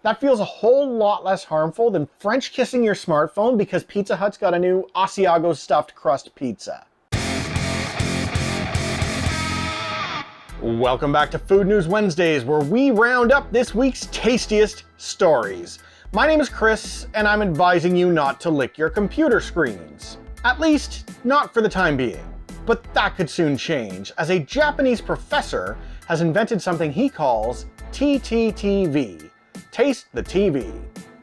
That feels a whole lot less harmful than French kissing your smartphone because Pizza Hut's got a new Asiago stuffed crust pizza. Welcome back to Food News Wednesdays, where we round up this week's tastiest stories. My name is Chris, and I'm advising you not to lick your computer screens. At least, not for the time being. But that could soon change, as a Japanese professor has invented something he calls TTTV. Taste the TV.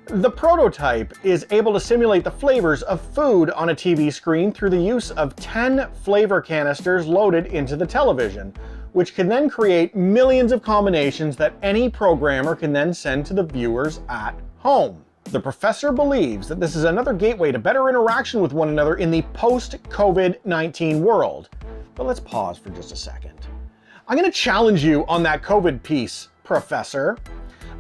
The prototype is able to simulate the flavors of food on a TV screen through the use of 10 flavor canisters loaded into the television, which can then create millions of combinations that any programmer can then send to the viewers at home. The professor believes that this is another gateway to better interaction with one another in the post-COVID-19 world. But let's pause for just a second. I'm going to challenge you on that COVID piece, Professor.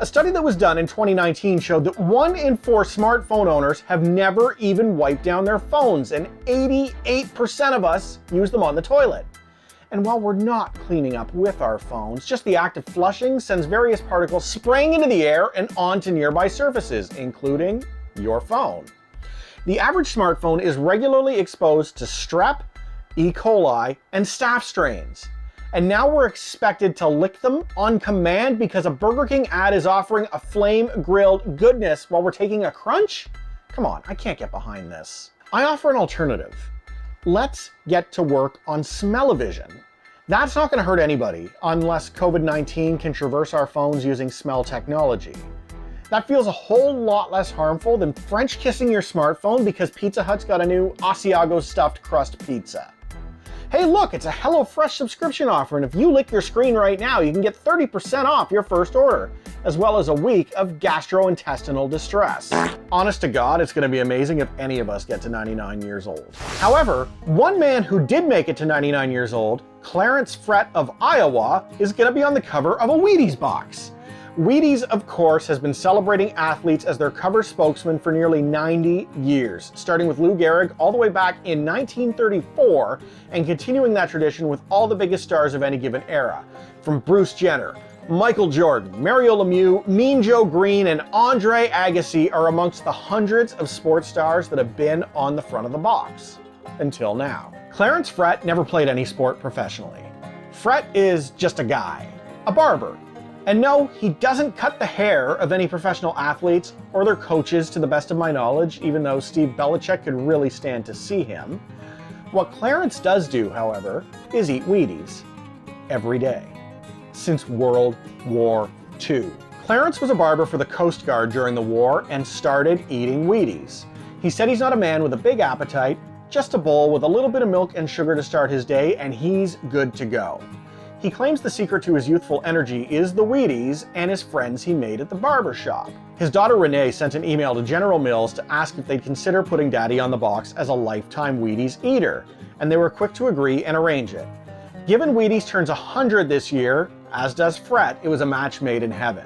A study that was done in 2019 showed that 1 in 4 smartphone owners have never even wiped down their phones, and 88% of us use them on the toilet. And while we're not cleaning up with our phones, just the act of flushing sends various particles spraying into the air and onto nearby surfaces, including your phone. The average smartphone is regularly exposed to strep, E. coli, and staph strains. And now we're expected to lick them on command because a Burger King ad is offering a flame-grilled goodness while we're taking a crunch? Come on, I can't get behind this. I offer an alternative. Let's get to work on smell-o-vision. That's not going to hurt anybody unless COVID-19 can traverse our phones using smell technology. That feels a whole lot less harmful than French kissing your smartphone because Pizza Hut's got a new Asiago stuffed crust pizza. Hey look, it's a HelloFresh subscription offer, and if you lick your screen right now, you can get 30% off your first order, as well as a week of gastrointestinal distress. Honest to God, it's gonna be amazing if any of us get to 99 years old. However, one man who did make it to 99 years old, Clarence Frett of Iowa, is gonna be on the cover of a Wheaties box. Wheaties, of course, has been celebrating athletes as their cover spokesman for nearly 90 years, starting with Lou Gehrig all the way back in 1934 and continuing that tradition with all the biggest stars of any given era, from Bruce Jenner, Michael Jordan, Mario Lemieux, Mean Joe Green, and Andre Agassi are amongst the hundreds of sports stars that have been on the front of the box. Until now. Clarence Frett never played any sport professionally. Frett is just a guy, a barber. And no, he doesn't cut the hair of any professional athletes or their coaches to the best of my knowledge, even though Steve Belichick could really stand to see him. What Clarence does do, however, is eat Wheaties. Every day. Since World War II. Clarence was a barber for the Coast Guard during the war and started eating Wheaties. He said he's not a man with a big appetite, just a bowl with a little bit of milk and sugar to start his day, and he's good to go. He claims the secret to his youthful energy is the Wheaties and his friends he made at the barber shop. His daughter Renee sent an email to General Mills to ask if they'd consider putting Daddy on the box as a lifetime Wheaties eater, and they were quick to agree and arrange it. Given Wheaties turns 100 this year, as does Frett, it was a match made in heaven.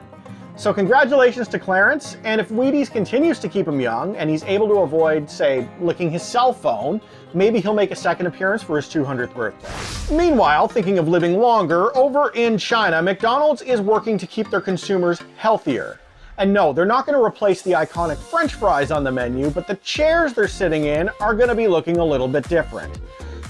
So congratulations to Clarence, and if Wheaties continues to keep him young and he's able to avoid, say, licking his cell phone, maybe he'll make a second appearance for his 200th birthday. Meanwhile, thinking of living longer, over in China, McDonald's is working to keep their consumers healthier. And no, they're not going to replace the iconic French fries on the menu, but the chairs they're sitting in are going to be looking a little bit different.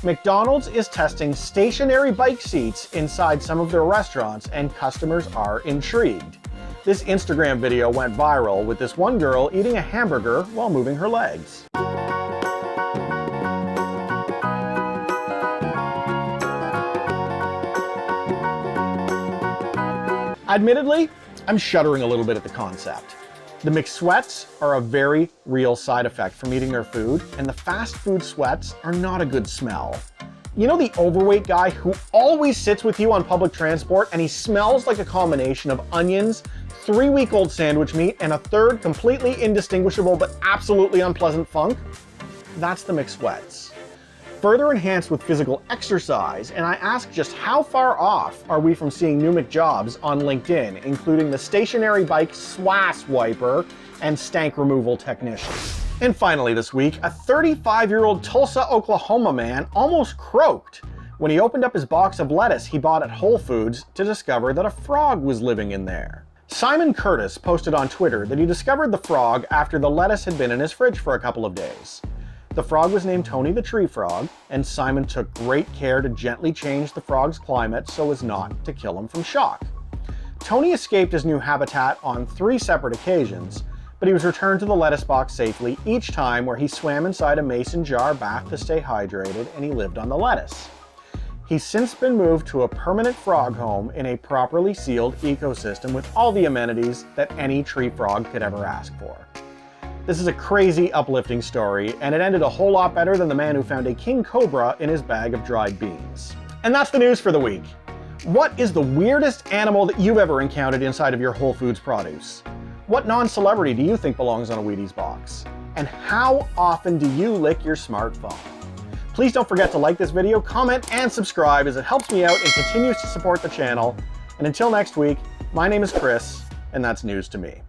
McDonald's is testing stationary bike seats inside some of their restaurants, and customers are intrigued. This Instagram video went viral with this one girl eating a hamburger while moving her legs. Admittedly, I'm shuddering a little bit at the concept. The McSweats are a very real side effect from eating their food, and the fast food sweats are not a good smell. You know the overweight guy who always sits with you on public transport and he smells like a combination of onions, 3-week-old sandwich meat, and a third completely indistinguishable but absolutely unpleasant funk? That's the McSweats. Further enhanced with physical exercise, and I ask just how far off are we from seeing new McJobs on LinkedIn, including the stationary bike swass wiper and stank removal technician. And finally this week, a 35-year-old Tulsa, Oklahoma man almost croaked when he opened up his box of lettuce he bought at Whole Foods to discover that a frog was living in there. Simon Curtis posted on Twitter that he discovered the frog after the lettuce had been in his fridge for a couple of days. The frog was named Tony the tree frog, and Simon took great care to gently change the frog's climate so as not to kill him from shock. Tony escaped his new habitat on 3 separate occasions, but he was returned to the lettuce box safely each time, where he swam inside a mason jar bath to stay hydrated, and he lived on the lettuce. He's since been moved to a permanent frog home in a properly sealed ecosystem with all the amenities that any tree frog could ever ask for. This is a crazy, uplifting story, and it ended a whole lot better than the man who found a king cobra in his bag of dried beans. And that's the news for the week. What is the weirdest animal that you've ever encountered inside of your Whole Foods produce? What non-celebrity do you think belongs on a Wheaties box? And how often do you lick your smartphone? Please don't forget to like this video, comment, and subscribe, as it helps me out and continues to support the channel. And until next week, my name is Chris, and that's news to me.